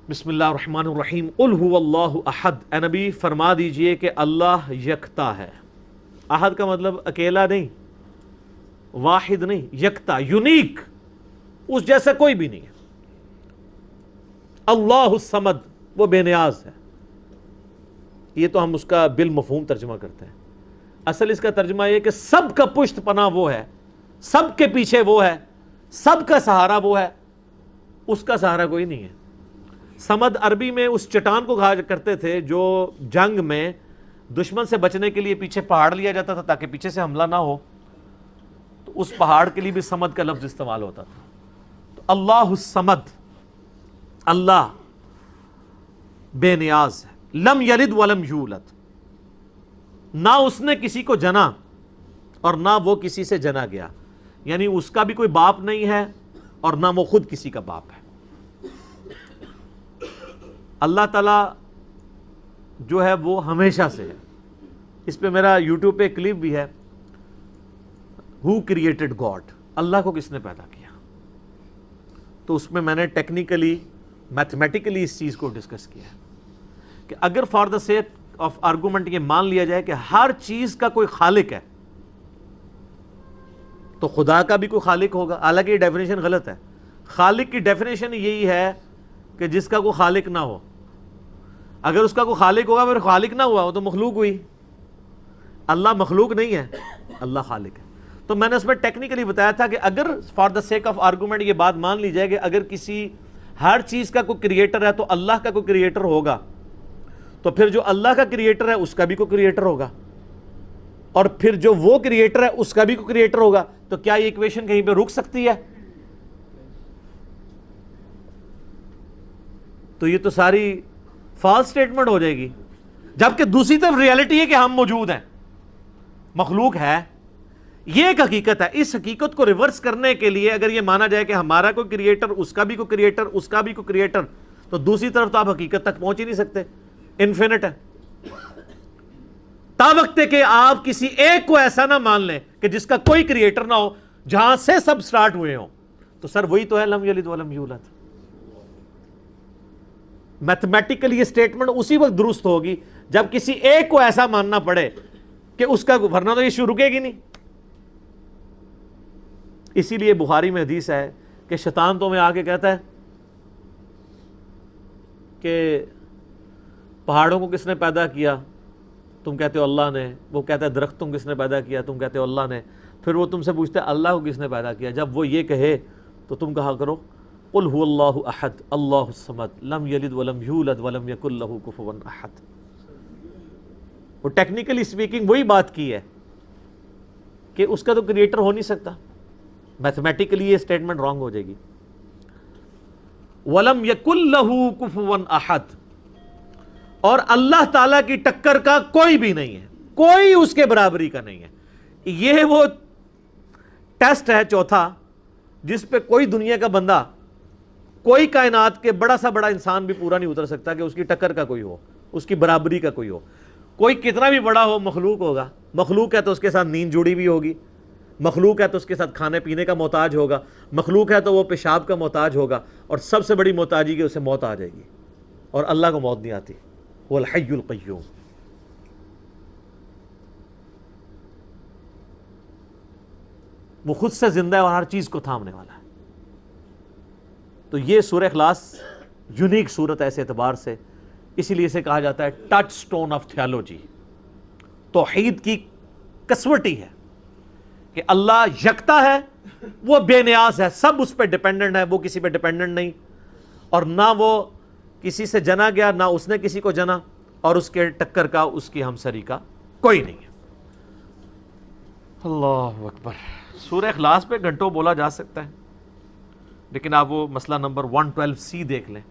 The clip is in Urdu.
بسم اللہ الرحمن الرحیم قل هو اللہ احد، اے نبی فرما دیجئے کہ اللہ یکتا ہے۔ احد کا مطلب اکیلا نہیں، واحد نہیں، یکتا، یونیک، اس جیسا کوئی بھی نہیں ہے۔ اللہ الصمد، وہ بے نیاز ہے۔ یہ تو ہم اس کا بالمفہوم ترجمہ کرتے ہیں، اصل اس کا ترجمہ یہ کہ سب کا پشت پناہ وہ ہے، سب کے پیچھے وہ ہے، سب کا سہارا وہ ہے، اس کا سہارا کوئی نہیں ہے۔ سمد عربی میں اس چٹان کو کہا کرتے تھے جو جنگ میں دشمن سے بچنے کے لیے پیچھے پہاڑ لیا جاتا تھا تاکہ پیچھے سے حملہ نہ ہو، تو اس پہاڑ کے لیے بھی سمد کا لفظ استعمال ہوتا تھا۔ تو اللہ الصمد، اللہ بے نیاز ہے۔ لم یلد ولم یولد، نہ اس نے کسی کو جنا اور نہ وہ کسی سے جنا گیا، یعنی اس کا بھی کوئی باپ نہیں ہے اور نہ وہ خود کسی کا باپ ہے۔ اللہ تعالیٰ جو ہے وہ ہمیشہ سے ہے۔ اس پہ میرا یوٹیوب پہ کلپ بھی ہے، ہو کریٹڈ گاڈ، اللہ کو کس نے پیدا کیا؟ تو اس میں نے ٹیکنیکلی میتھمیٹیکلی اس چیز کو ڈسکس کیا ہے کہ اگر for the sake of argument یہ مان لیا جائے کہ ہر چیز کا کوئی خالق ہے تو خدا کا بھی کوئی خالق ہوگا، حالانکہ یہ ڈیفینیشن غلط ہے۔ خالق کی ڈیفینیشن یہی ہے کہ جس کا کوئی خالق نہ ہو۔ اگر اس کا کوئی خالق ہوگا پھر خالق نہ ہوا، وہ تو مخلوق ہوئی۔ اللہ مخلوق نہیں ہے، اللہ خالق ہے۔ تو میں نے اس میں ٹیکنیکلی بتایا تھا کہ اگر for the sake of argument یہ بات مان لی جائے کہ اگر کسی ہر چیز کا کوئی کریٹر ہے تو اللہ کا کوئی کریٹر ہوگا، تو پھر جو اللہ کا کریٹر ہے اس کا بھی کوئی کریٹر ہوگا، اور پھر جو وہ کریٹر ہے اس کا بھی کوئی کریٹر ہوگا، تو کیا یہ ایکویشن کہیں پہ رک سکتی ہے؟ تو یہ تو ساری فالس سٹیٹمنٹ ہو جائے گی۔ جبکہ دوسری طرف ریالٹی ہے کہ ہم موجود ہیں، مخلوق ہے، یہ ایک حقیقت ہے۔ اس حقیقت کو ریورس کرنے کے لیے اگر یہ مانا جائے کہ ہمارا کوئی کریٹر، اس کا بھی کوئی کریٹر، اس کا بھی کوئی کریٹر، تو دوسری طرف تو آپ حقیقت تک پہنچ ہی نہیں سکتے، انفینٹ ہے۔ تا وقت کہ آپ کسی ایک کو ایسا نہ مان لیں کہ جس کا کوئی کریٹر نہ ہو، جہاں سے سب سٹارٹ ہوئے ہوں، تو سر وہی تو ہے لم یلد ولم یولد۔ میتھمیٹیکلی یہ سٹیٹمنٹ اسی وقت درست ہوگی جب کسی ایک کو ایسا ماننا پڑے کہ اس کا، ورنہ تو یہ شروع رکے گی نہیں۔ اسی لیے بخاری میں حدیث ہے کہ شیطان تو میں آ کے کہتا ہے کہ پہاڑوں کو کس نے پیدا کیا؟ تم کہتے ہو اللہ نے۔ وہ کہتا ہے درخت تم کس نے پیدا کیا؟ تم کہتے ہو اللہ نے۔ پھر وہ تم سے پوچھتے ہیں اللہ کو کس نے پیدا کیا؟ جب وہ یہ کہے تو تم کہا کرو قل هو اللہ احد اللہ الصمد لم یلد ولم یولد ولم یکن لہ کفوا احد۔ وہ ٹیکنیکلی اسپیکنگ وہی بات کی ہے کہ اس کا تو کریٹر ہو نہیں سکتا، میتھمیٹیکلی یہ سٹیٹمنٹ رانگ ہو جائے گی۔ ولم یکن لہ کفوا احد، اور اللہ تعالیٰ کی ٹکر کا کوئی بھی نہیں ہے، کوئی اس کے برابری کا نہیں ہے۔ یہ وہ ٹیسٹ ہے چوتھا جس پہ کوئی دنیا کا بندہ، کوئی کائنات کے بڑا سا بڑا انسان بھی پورا نہیں اتر سکتا کہ اس کی ٹکر کا کوئی ہو، اس کی برابری کا کوئی ہو۔ کوئی کتنا بھی بڑا ہو مخلوق ہوگا، مخلوق ہے تو اس کے ساتھ نیند جڑی بھی ہوگی، مخلوق ہے تو اس کے ساتھ کھانے پینے کا محتاج ہوگا، مخلوق ہے تو وہ پیشاب کا محتاج ہوگا، اور سب سے بڑی محتاجی کہ اسے موت آ جائے گی، اور اللہ کو موت نہیں آتی۔ وہ الحی القیوم، وہ خود سے زندہ ہے اور ہر چیز کو تھامنے والا ہے۔ تو یہ سورہ اخلاص یونیک صورت ہے اس اعتبار سے، اسی لیے اسے کہا جاتا ہے ٹچ سٹون آف تھیالوجی۔ توحید کی کسوٹی ہے کہ اللہ یکتا ہے، وہ بے نیاز ہے، سب اس پہ ڈیپینڈنٹ ہے، وہ کسی پہ ڈیپینڈنٹ نہیں، اور نہ وہ کسی سے جنا گیا، نہ اس نے کسی کو جنا، اور اس کے ٹکر کا، اس کی ہمسری کا کوئی نہیں ہے۔ اللہ اکبر۔ سورہ اخلاص پہ گھنٹوں بولا جا سکتا ہے، لیکن آپ وہ مسئلہ نمبر 112C دیکھ لیں۔